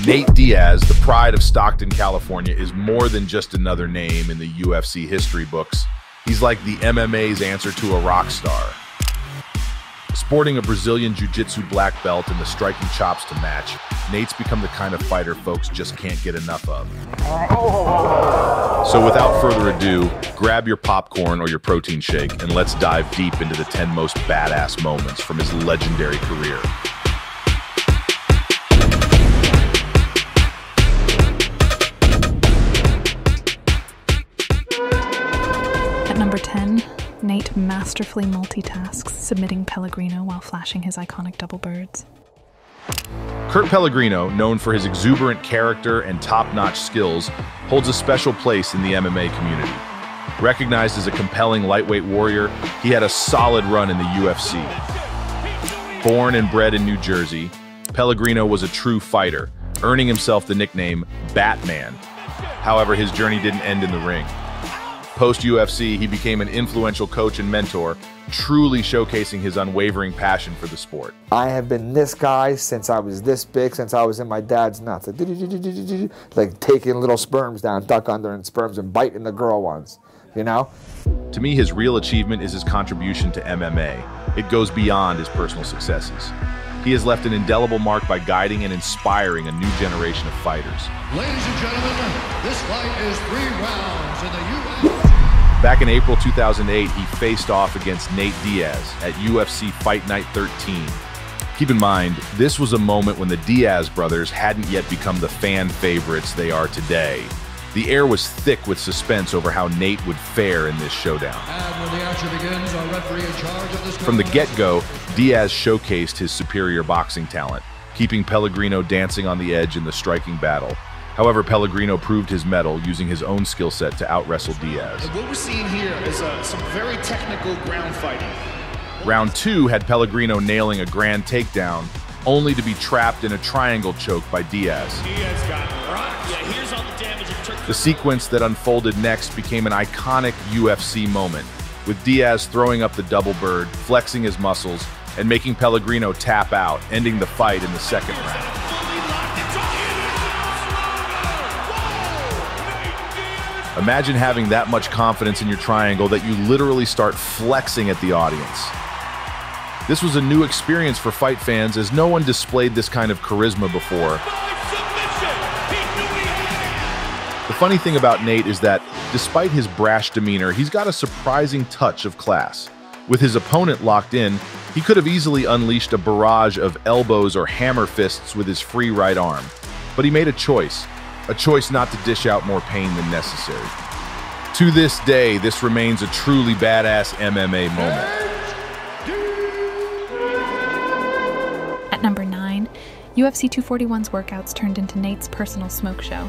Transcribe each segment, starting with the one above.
Nate Diaz, the pride of Stockton, California, is more than just another name in the UFC history books. He's like the MMA's answer to a rock star. Sporting a Brazilian Jiu-Jitsu black belt and the striking chops to match, Nate's become the kind of fighter folks just can't get enough of. So without further ado, grab your popcorn or your protein shake and let's dive deep into the 10 most badass moments from his legendary career. At number 10, Nate masterfully multitasks, submitting Pellegrino while flashing his iconic double birds. Kurt Pellegrino, known for his exuberant character and top-notch skills, holds a special place in the MMA community. Recognized as a compelling lightweight warrior, he had a solid run in the UFC. Born and bred in New Jersey, Pellegrino was a true fighter, earning himself the nickname Batman. However, his journey didn't end in the ring. Post-UFC, he became an influential coach and mentor, truly showcasing his unwavering passion for the sport. I have been this guy since I was this big, since I was in my dad's nuts. Like taking little sperms down, duck under in sperms and biting the girl ones, you know? To me, his real achievement is his contribution to MMA. It goes beyond his personal successes. He has left an indelible mark by guiding and inspiring a new generation of fighters. Ladies and gentlemen, this fight is 3 rounds in the UFC. Back in April 2008, he faced off against Nate Diaz at UFC Fight Night 13. Keep in mind, this was a moment when the Diaz brothers hadn't yet become the fan favorites they are today. The air was thick with suspense over how Nate would fare in this showdown. And when the action begins, our referee in charge of this From the get-go, Diaz showcased his superior boxing talent, keeping Pellegrino dancing on the edge in the striking battle. However, Pellegrino proved his mettle using his own skill set to out-wrestle Diaz. And what we're seeing here is some very technical ground fighting. Round 2 had Pellegrino nailing a grand takedown, only to be trapped in a triangle choke by Diaz. Diaz got rocked. Yeah, here's all the damage it took. The sequence that unfolded next became an iconic UFC moment, with Diaz throwing up the double bird, flexing his muscles, and making Pellegrino tap out, ending the fight in the second round. Imagine having that much confidence in your triangle that you literally start flexing at the audience. This was a new experience for fight fans, as no one displayed this kind of charisma before. The funny thing about Nate is that, despite his brash demeanor, he's got a surprising touch of class. With his opponent locked in, he could have easily unleashed a barrage of elbows or hammer fists with his free right arm. But he made a choice not to dish out more pain than necessary. To this day, this remains a truly badass MMA moment. At number 9, UFC 241's workouts turned into Nate's personal smoke show.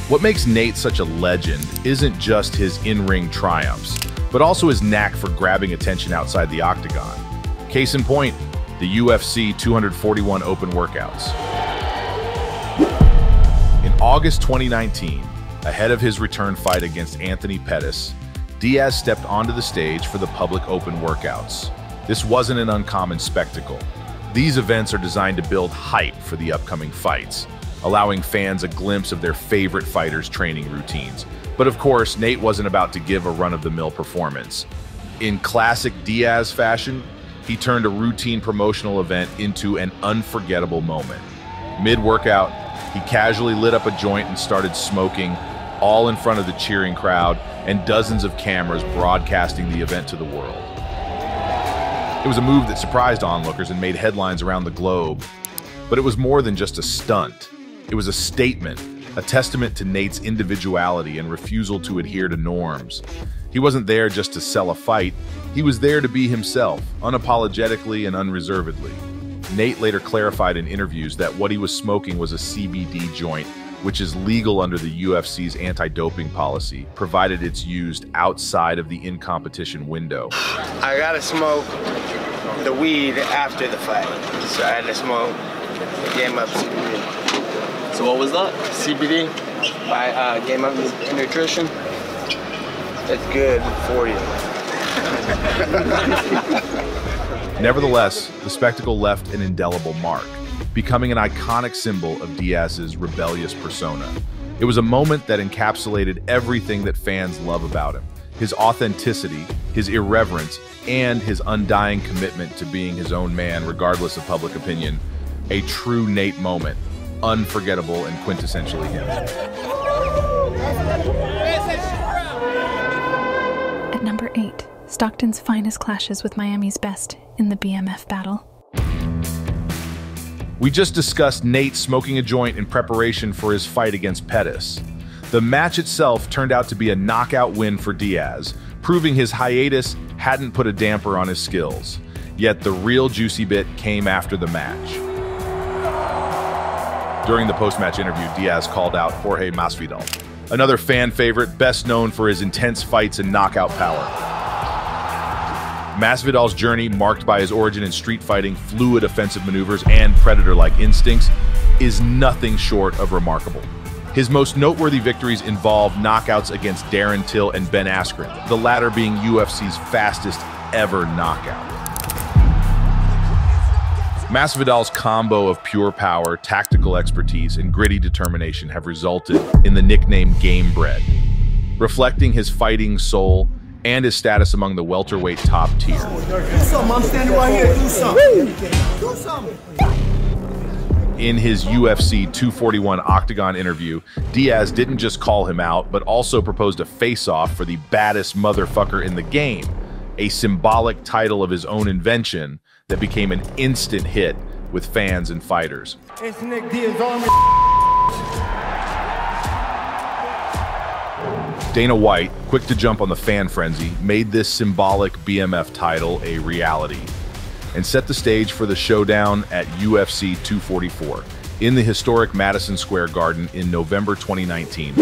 What makes Nate such a legend isn't just his in-ring triumphs, but also his knack for grabbing attention outside the octagon. Case in point, the UFC 241 open workouts. In August 2019, ahead of his return fight against Anthony Pettis, Diaz stepped onto the stage for the public open workouts. This wasn't an uncommon spectacle. These events are designed to build hype for the upcoming fights, allowing fans a glimpse of their favorite fighters' training routines. But of course, Nate wasn't about to give a run-of-the-mill performance. In classic Diaz fashion, he turned a routine promotional event into an unforgettable moment. Mid-workout, he casually lit up a joint and started smoking, all in front of the cheering crowd and dozens of cameras broadcasting the event to the world. It was a move that surprised onlookers and made headlines around the globe. But it was more than just a stunt. It was a statement, a testament to Nate's individuality and refusal to adhere to norms. He wasn't there just to sell a fight. He was there to be himself, unapologetically and unreservedly. Nate later clarified in interviews that what he was smoking was a CBD joint, which is legal under the UFC's anti-doping policy, provided it's used outside of the in-competition window. I gotta smoke the weed after the fight, so I had to smoke Game Up CBD. So what was that? CBD by Game Up Nutrition. It's good for you. Nevertheless, the spectacle left an indelible mark. becoming an iconic symbol of Diaz's rebellious persona. It was a moment that encapsulated everything that fans love about him: his authenticity, his irreverence, and his undying commitment to being his own man regardless of public opinion. A true Nate moment, unforgettable and quintessentially him. At number 8, Stockton's finest clashes with Miami's best in the BMF battle. We just discussed Nate smoking a joint in preparation for his fight against Pettis. The match itself turned out to be a knockout win for Diaz, proving his hiatus hadn't put a damper on his skills. Yet the real juicy bit came after the match. During the post-match interview, Diaz called out Jorge Masvidal, another fan favorite best known for his intense fights and knockout power. Masvidal's journey, marked by his origin in street fighting, fluid offensive maneuvers, and predator-like instincts, is nothing short of remarkable. His most noteworthy victories involve knockouts against Darren Till and Ben Askren, the latter being UFC's fastest ever knockout. Masvidal's combo of pure power, tactical expertise, and gritty determination have resulted in the nickname Game Bread, reflecting his fighting soul and his status among the welterweight top tier. Do something, I'm standing right here, do something. Do something. In his UFC 241 octagon interview, Diaz didn't just call him out, but also proposed a face-off for the baddest motherfucker in the game, a symbolic title of his own invention that became an instant hit with fans and fighters. It's Nick Diaz on me. Dana White, quick to jump on the fan frenzy, made this symbolic BMF title a reality and set the stage for the showdown at UFC 244 in the historic Madison Square Garden in November 2019,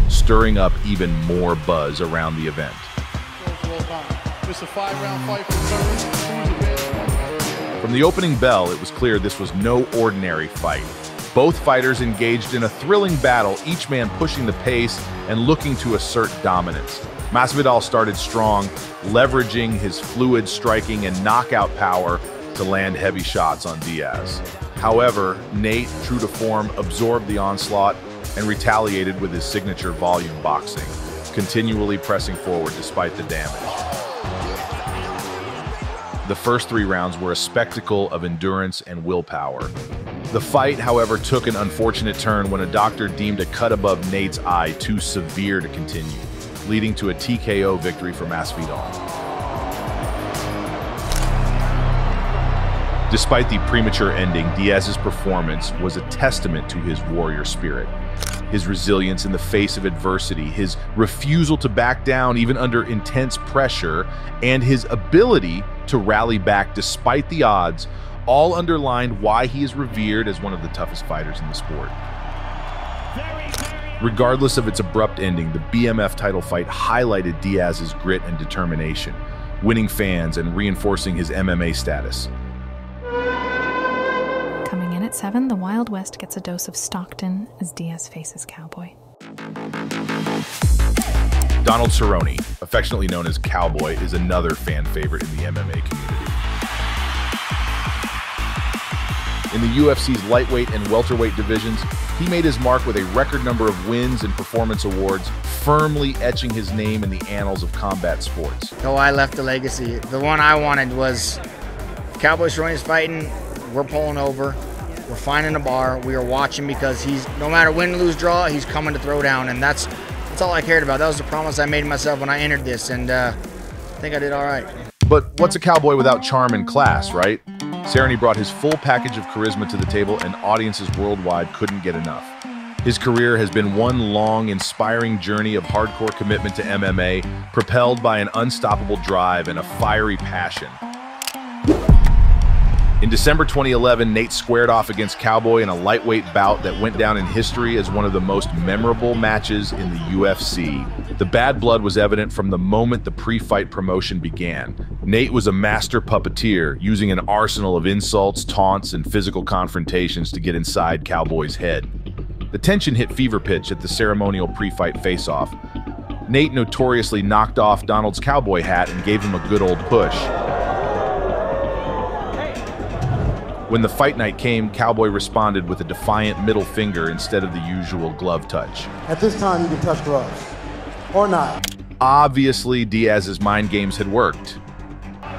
stirring up even more buzz around the event. It's a 5-round fight for From the opening bell, it was clear this was no ordinary fight. Both fighters engaged in a thrilling battle, each man pushing the pace and looking to assert dominance. Masvidal started strong, leveraging his fluid striking and knockout power to land heavy shots on Diaz. However, Nate, true to form, absorbed the onslaught and retaliated with his signature volume boxing, continually pressing forward despite the damage. The first 3 rounds were a spectacle of endurance and willpower. The fight, however, took an unfortunate turn when a doctor deemed a cut above Nate's eye too severe to continue, leading to a TKO victory for Masvidal. Despite the premature ending, Diaz's performance was a testament to his warrior spirit. His resilience in the face of adversity, his refusal to back down even under intense pressure, and his ability to rally back despite the odds, all underlined why he is revered as one of the toughest fighters in the sport. Regardless of its abrupt ending, the BMF title fight highlighted Diaz's grit and determination, winning fans and reinforcing his MMA status. Coming in at 7, the Wild West gets a dose of Stockton as Diaz faces Cowboy. Donald Cerrone, affectionately known as Cowboy, is another fan favorite in the MMA community. In the UFC's lightweight and welterweight divisions, he made his mark with a record number of wins and performance awards, firmly etching his name in the annals of combat sports. So I left a legacy. The one I wanted was Cowboy Cerrone's fighting, we're pulling over, we're finding a bar, we are watching because he's, no matter win, lose, draw, he's coming to throw down, and that's all I cared about. That was the promise I made myself when I entered this, and I think I did all right. But what's a cowboy without charm and class, right? Cerrone brought his full package of charisma to the table, and audiences worldwide couldn't get enough. His career has been one long, inspiring journey of hardcore commitment to MMA, propelled by an unstoppable drive and a fiery passion. In December 2011, Nate squared off against Cowboy in a lightweight bout that went down in history as one of the most memorable matches in the UFC. The bad blood was evident from the moment the pre-fight promotion began. Nate was a master puppeteer, using an arsenal of insults, taunts, and physical confrontations to get inside Cowboy's head. The tension hit fever pitch at the ceremonial pre-fight face-off. Nate notoriously knocked off Donald's cowboy hat and gave him a good old push. When the fight night came, Cowboy responded with a defiant middle finger instead of the usual glove touch. At this time, you can touch gloves. Or not. Obviously, Diaz's mind games had worked.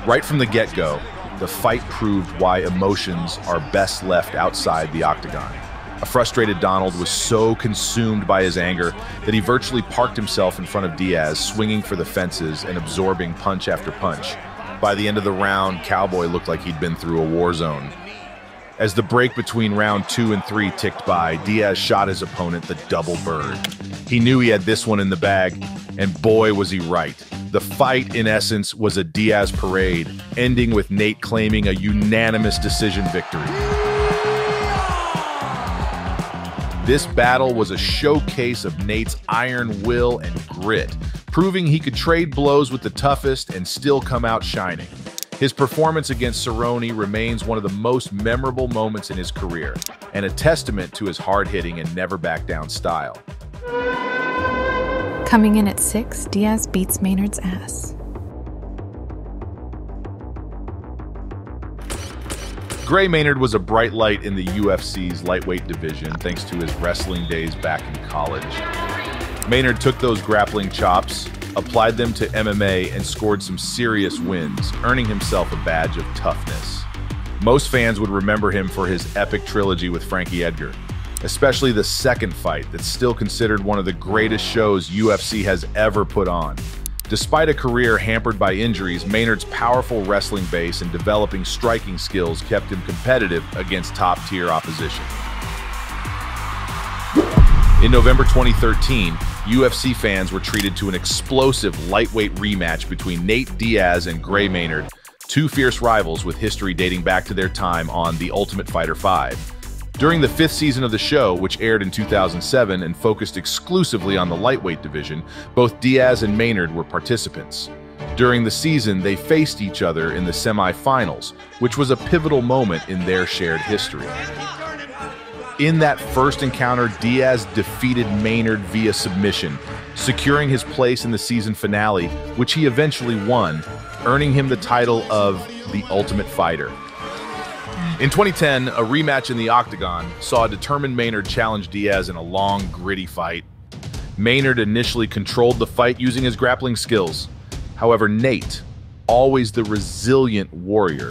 Right from the get-go, the fight proved why emotions are best left outside the octagon. A frustrated Donald was so consumed by his anger that he virtually parked himself in front of Diaz, swinging for the fences and absorbing punch after punch. By the end of the round, Cowboy looked like he'd been through a war zone. As the break between round 2 and 3 ticked by, Diaz shot his opponent the double bird. He knew he had this one in the bag, and boy was he right. The fight, in essence, was a Diaz parade, ending with Nate claiming a unanimous decision victory. This battle was a showcase of Nate's iron will and grit, proving he could trade blows with the toughest and still come out shining. His performance against Cerrone remains one of the most memorable moments in his career, and a testament to his hard-hitting and never-back-down style. Coming in at 6, Diaz beats Maynard's ass. Gray Maynard was a bright light in the UFC's lightweight division thanks to his wrestling days back in college. Maynard took those grappling chops, applied them to MMA, and scored some serious wins, earning himself a badge of toughness. Most fans would remember him for his epic trilogy with Frankie Edgar, especially the second fight that's still considered one of the greatest shows UFC has ever put on. Despite a career hampered by injuries, Maynard's powerful wrestling base and developing striking skills kept him competitive against top-tier opposition. In November 2013, UFC fans were treated to an explosive lightweight rematch between Nate Diaz and Gray Maynard, two fierce rivals with history dating back to their time on The Ultimate Fighter 5. During the 5th season of the show, which aired in 2007 and focused exclusively on the lightweight division, both Diaz and Maynard were participants. During the season, they faced each other in the semi-finals, which was a pivotal moment in their shared history. In that first encounter, Diaz defeated Maynard via submission, securing his place in the season finale, which he eventually won, earning him the title of The Ultimate Fighter. In 2010, a rematch in the octagon saw a determined Maynard challenge Diaz in a long, gritty fight. Maynard initially controlled the fight using his grappling skills. However, Nate, always the resilient warrior,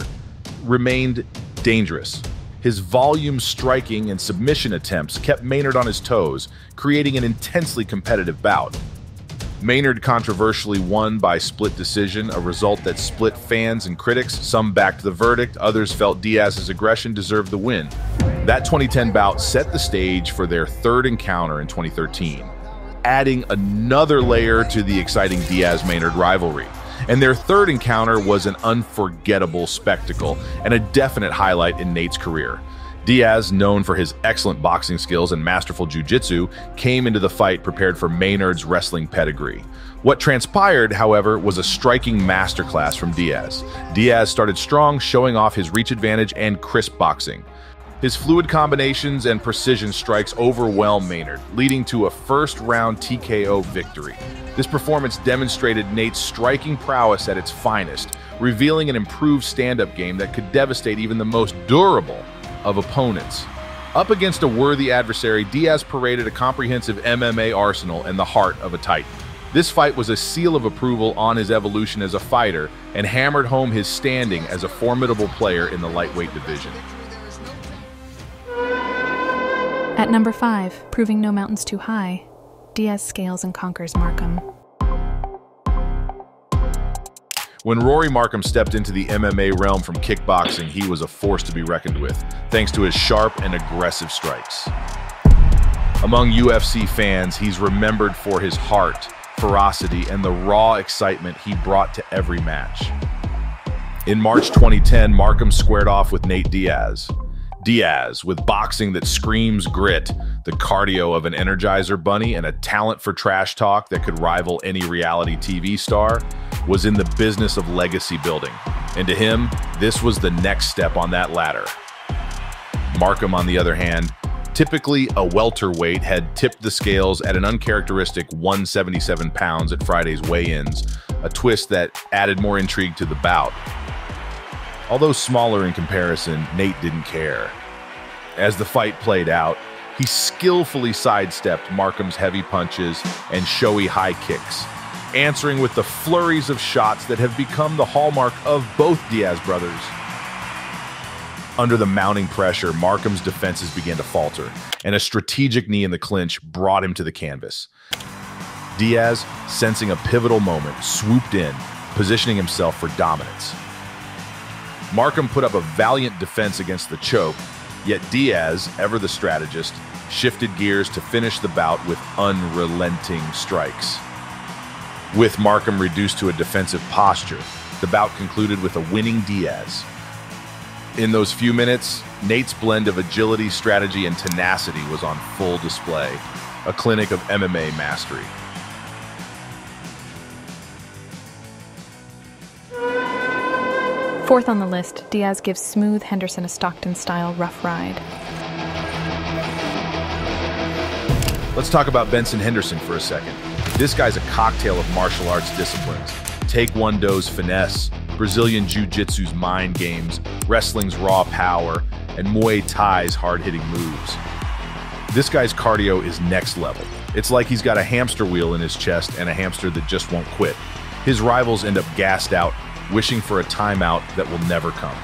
remained dangerous. His volume striking and submission attempts kept Maynard on his toes, creating an intensely competitive bout. Maynard controversially won by split decision, a result that split fans and critics. Some backed the verdict, others felt Diaz's aggression deserved the win. That 2010 bout set the stage for their third encounter in 2013, adding another layer to the exciting Diaz-Maynard rivalry. And their third encounter was an unforgettable spectacle and a definite highlight in Nate's career. Diaz, known for his excellent boxing skills and masterful jiu-jitsu, came into the fight prepared for Maynard's wrestling pedigree. What transpired, however, was a striking masterclass from Diaz. Diaz started strong, showing off his reach advantage and crisp boxing. His fluid combinations and precision strikes overwhelmed Maynard, leading to a first-round TKO victory. This performance demonstrated Nate's striking prowess at its finest, revealing an improved stand-up game that could devastate even the most durable of opponents. Up against a worthy adversary, Diaz paraded a comprehensive MMA arsenal and the heart of a titan. This fight was a seal of approval on his evolution as a fighter and hammered home his standing as a formidable player in the lightweight division. At number 5, proving no mountains too high, Diaz scales and conquers Markham. When Rory Markham stepped into the MMA realm from kickboxing, he was a force to be reckoned with, thanks to his sharp and aggressive strikes. Among UFC fans, he's remembered for his heart, ferocity, and the raw excitement he brought to every match. In March 2010, Markham squared off with Nate Diaz. Diaz, with boxing that screams grit, the cardio of an Energizer bunny, and a talent for trash talk that could rival any reality TV star, was in the business of legacy building. And to him, this was the next step on that ladder. Markham, on the other hand, typically a welterweight, had tipped the scales at an uncharacteristic 177 pounds at Friday's weigh-ins, a twist that added more intrigue to the bout. Although smaller in comparison, Nate didn't care. As the fight played out, he skillfully sidestepped Markham's heavy punches and showy high kicks, answering with the flurries of shots that have become the hallmark of both Diaz brothers. Under the mounting pressure, Markham's defenses began to falter, and a strategic knee in the clinch brought him to the canvas. Diaz, sensing a pivotal moment, swooped in, positioning himself for dominance. Markham put up a valiant defense against the choke, yet Diaz, ever the strategist, shifted gears to finish the bout with unrelenting strikes. With Markham reduced to a defensive posture, the bout concluded with a winning Diaz. In those few minutes, Nate's blend of agility, strategy, and tenacity was on full display, a clinic of MMA mastery. Fourth on the list, Diaz gives smooth Henderson a Stockton-style rough ride. Let's talk about Benson Henderson for a second. This guy's a cocktail of martial arts disciplines. Taekwondo's finesse, Brazilian Jiu-Jitsu's mind games, wrestling's raw power, and Muay Thai's hard-hitting moves. This guy's cardio is next level. It's like he's got a hamster wheel in his chest and a hamster that just won't quit. His rivals end up gassed out, wishing for a timeout that will never come.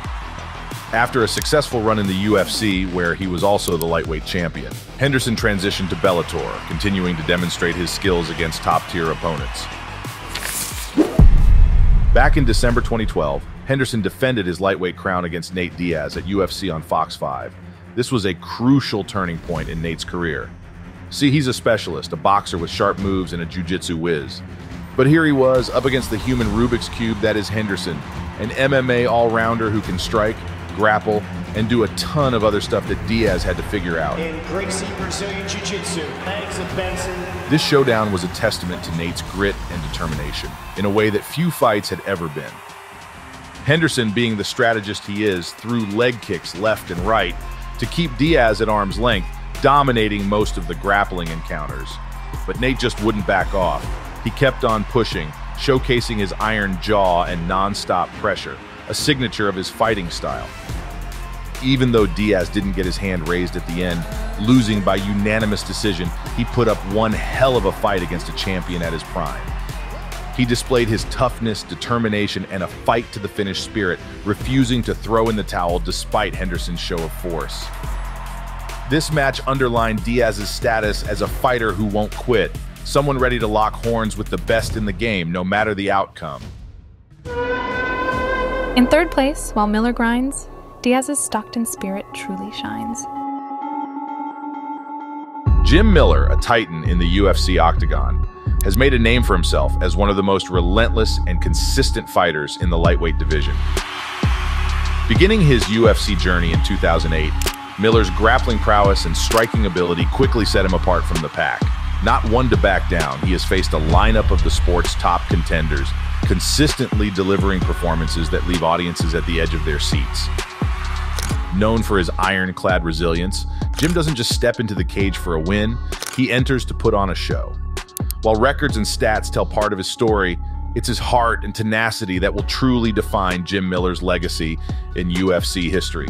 After a successful run in the UFC, where he was also the lightweight champion, Henderson transitioned to Bellator, continuing to demonstrate his skills against top-tier opponents. Back in December 2012, Henderson defended his lightweight crown against Nate Diaz at UFC on Fox 5. This was a crucial turning point in Nate's career. See, he's a specialist, a boxer with sharp moves and a jiu-jitsu whiz. But here he was, up against the human Rubik's Cube that is Henderson, an MMA all-rounder who can strike, grapple, and do a ton of other stuff that Diaz had to figure out. In Gracie Brazilian Jiu-Jitsu, legs of Benson. This showdown was a testament to Nate's grit and determination, in a way that few fights had ever been. Henderson, being the strategist he is, threw leg kicks left and right to keep Diaz at arm's length, dominating most of the grappling encounters. But Nate just wouldn't back off. He kept on pushing, showcasing his iron jaw and non-stop pressure, a signature of his fighting style. Even though Diaz didn't get his hand raised at the end, losing by unanimous decision, he put up one hell of a fight against a champion at his prime. He displayed his toughness, determination, and a fight-to-the-finish spirit, refusing to throw in the towel despite Henderson's show of force. This match underlined Diaz's status as a fighter who won't quit, someone ready to lock horns with the best in the game, no matter the outcome. In third place, while Miller grinds, Diaz's Stockton spirit truly shines. Jim Miller, a titan in the UFC octagon, has made a name for himself as one of the most relentless and consistent fighters in the lightweight division. Beginning his UFC journey in 2008, Miller's grappling prowess and striking ability quickly set him apart from the pack. Not one to back down, he has faced a lineup of the sport's top contenders, consistently delivering performances that leave audiences at the edge of their seats. Known for his ironclad resilience, Jim doesn't just step into the cage for a win, he enters to put on a show. While records and stats tell part of his story, it's his heart and tenacity that will truly define Jim Miller's legacy in UFC history.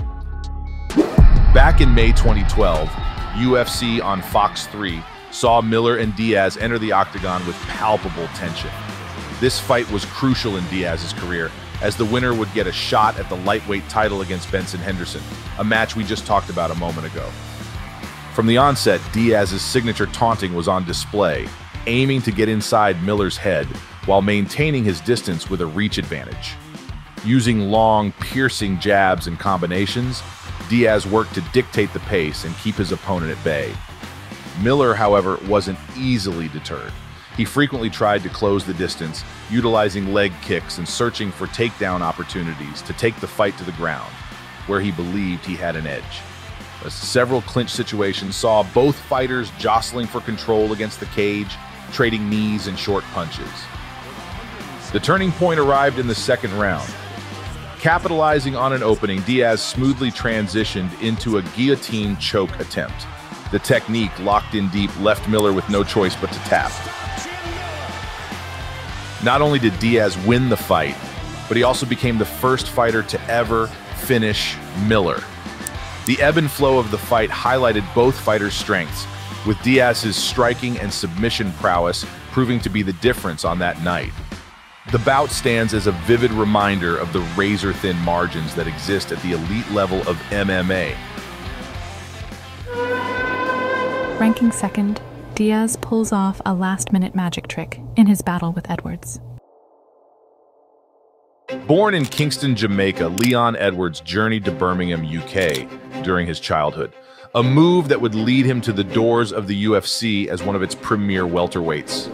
Back in May 2012, UFC on Fox 3 saw Miller and Diaz enter the octagon with palpable tension. This fight was crucial in Diaz's career, as the winner would get a shot at the lightweight title against Benson Henderson, a match we just talked about a moment ago. From the onset, Diaz's signature taunting was on display, aiming to get inside Miller's head while maintaining his distance with a reach advantage. Using long, piercing jabs and combinations, Diaz worked to dictate the pace and keep his opponent at bay. Miller, however, wasn't easily deterred. He frequently tried to close the distance, utilizing leg kicks and searching for takedown opportunities to take the fight to the ground, where he believed he had an edge. Several clinch situations saw both fighters jostling for control against the cage, trading knees and short punches. The turning point arrived in the second round. Capitalizing on an opening, Diaz smoothly transitioned into a guillotine choke attempt. The technique, locked in deep, left Miller with no choice but to tap. Not only did Diaz win the fight, but he also became the first fighter to ever finish Miller. The ebb and flow of the fight highlighted both fighters' strengths, with Diaz's striking and submission prowess proving to be the difference on that night. The bout stands as a vivid reminder of the razor-thin margins that exist at the elite level of MMA. Ranking second, Diaz pulls off a last-minute magic trick in his battle with Edwards. Born in Kingston, Jamaica, Leon Edwards journeyed to Birmingham, UK during his childhood, a move that would lead him to the doors of the UFC as one of its premier welterweights.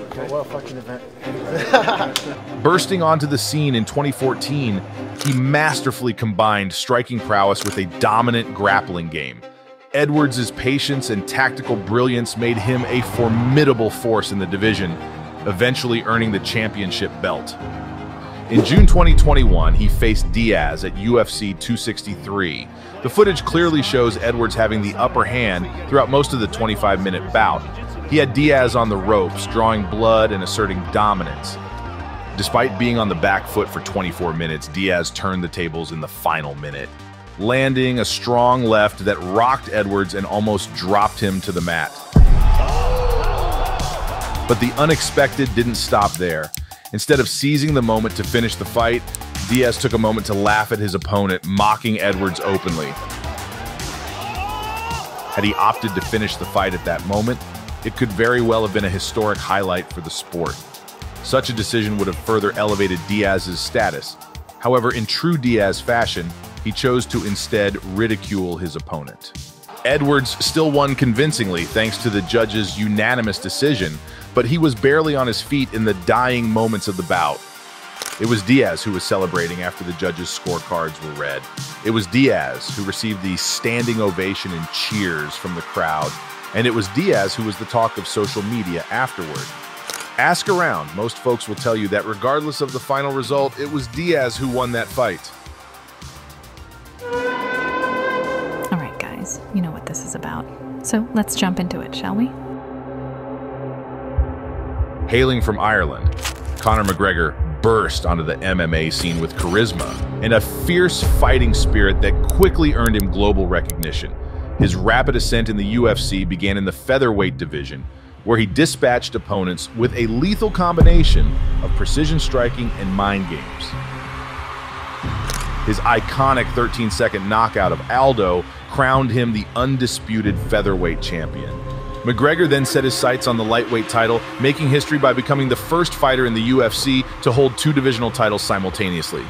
Bursting onto the scene in 2014, he masterfully combined striking prowess with a dominant grappling game. Edwards' patience and tactical brilliance made him a formidable force in the division, eventually earning the championship belt. In June 2021, he faced Diaz at UFC 263. The footage clearly shows Edwards having the upper hand throughout most of the 25-minute bout. He had Diaz on the ropes, drawing blood and asserting dominance. Despite being on the back foot for 24 minutes, Diaz turned the tables in the final minute, landing a strong left that rocked Edwards and almost dropped him to the mat. But the unexpected didn't stop there. Instead of seizing the moment to finish the fight, Diaz took a moment to laugh at his opponent, mocking Edwards openly. Had he opted to finish the fight at that moment, it could very well have been a historic highlight for the sport. Such a decision would have further elevated Diaz's status. However, in true Diaz fashion, he chose to instead ridicule his opponent. Edwards still won convincingly thanks to the judges' unanimous decision, but he was barely on his feet in the dying moments of the bout. It was Diaz who was celebrating after the judges' scorecards were read. It was Diaz who received the standing ovation and cheers from the crowd, and it was Diaz who was the talk of social media afterward. Ask around, most folks will tell you that regardless of the final result, it was Diaz who won that fight. All right, guys, you know what this is about. So let's jump into it, shall we? Hailing from Ireland, Conor McGregor burst onto the MMA scene with charisma and a fierce fighting spirit that quickly earned him global recognition. His rapid ascent in the UFC began in the featherweight division, where he dispatched opponents with a lethal combination of precision striking and mind games. His iconic 13-second knockout of Aldo crowned him the undisputed featherweight champion. McGregor then set his sights on the lightweight title, making history by becoming the first fighter in the UFC to hold two divisional titles simultaneously.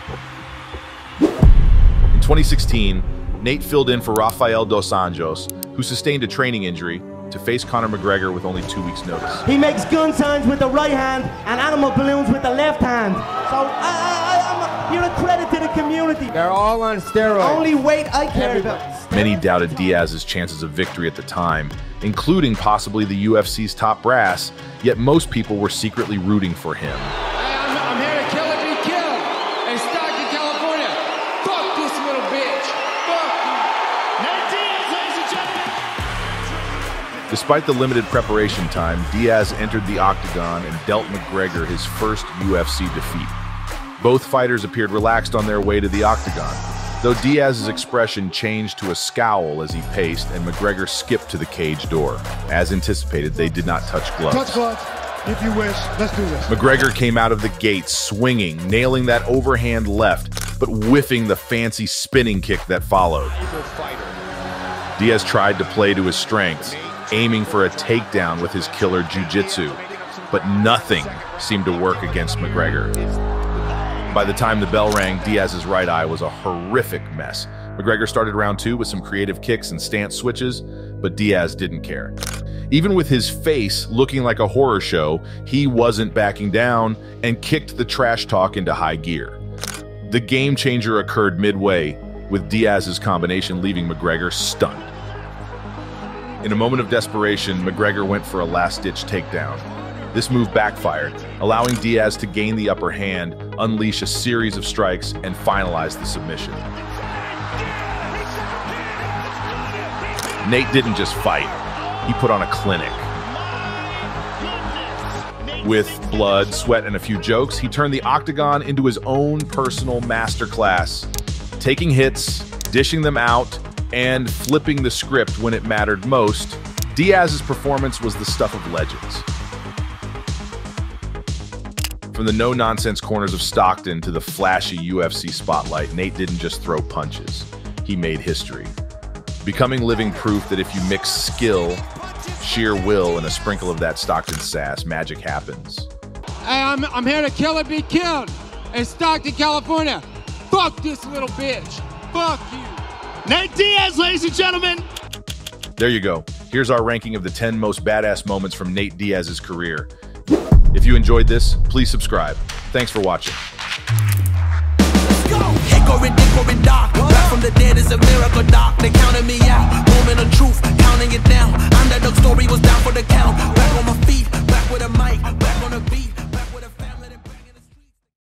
In 2016, Nate filled in for Rafael dos Anjos, who sustained a training injury, to face Conor McGregor with only 2 weeks' notice. He makes gun signs with the right hand and animal balloons with the left hand. So you're a credit to the community. They're all on steroids. Only weight I care about. Many doubted Diaz's chances of victory at the time, including possibly the UFC's top brass, yet most people were secretly rooting for him. I'm here to kill or be killed. In Stockton, California. Fuck this little bitch. Fuck you. Nate Diaz, ladies and gentlemen. Despite the limited preparation time, Diaz entered the octagon and dealt McGregor his first UFC defeat. Both fighters appeared relaxed on their way to the octagon, though Diaz's expression changed to a scowl as he paced and McGregor skipped to the cage door. As anticipated, they did not touch gloves. Touch gloves, if you wish. Let's do this. McGregor came out of the gate swinging, nailing that overhand left, but whiffing the fancy spinning kick that followed. Diaz tried to play to his strengths, aiming for a takedown with his killer jiu-jitsu, but nothing seemed to work against McGregor. By the time the bell rang, Diaz's right eye was a horrific mess. McGregor started round 2 with some creative kicks and stance switches, but Diaz didn't care. Even with his face looking like a horror show, he wasn't backing down and kicked the trash talk into high gear. The game changer occurred midway, with Diaz's combination leaving McGregor stunned. In a moment of desperation, McGregor went for a last-ditch takedown. This move backfired, allowing Diaz to gain the upper hand, unleash a series of strikes, and finalize the submission. Nate didn't just fight, he put on a clinic. With blood, sweat, and a few jokes, he turned the octagon into his own personal masterclass, taking hits, dishing them out, and flipping the script when it mattered most. Diaz's performance was the stuff of legends. From the no-nonsense corners of Stockton to the flashy UFC spotlight, Nate didn't just throw punches. He made history, becoming living proof that if you mix skill, sheer will, and a sprinkle of that Stockton sass, magic happens. Hey, I'm here to kill or be killed in Stockton, California. Fuck this little bitch. Fuck you. Nate Diaz, ladies and gentlemen. There you go. Here's our ranking of the 10 most badass moments from Nate Diaz's career. If you enjoyed this, please subscribe. Thanks for watching. Let's go. Hickory dickory dock. Back from the dead is a miracle, doc. They counted me out. Moment of truth, counting it down. Underdog story was down for the count. Back on my feet, back with a mic, back on the beat.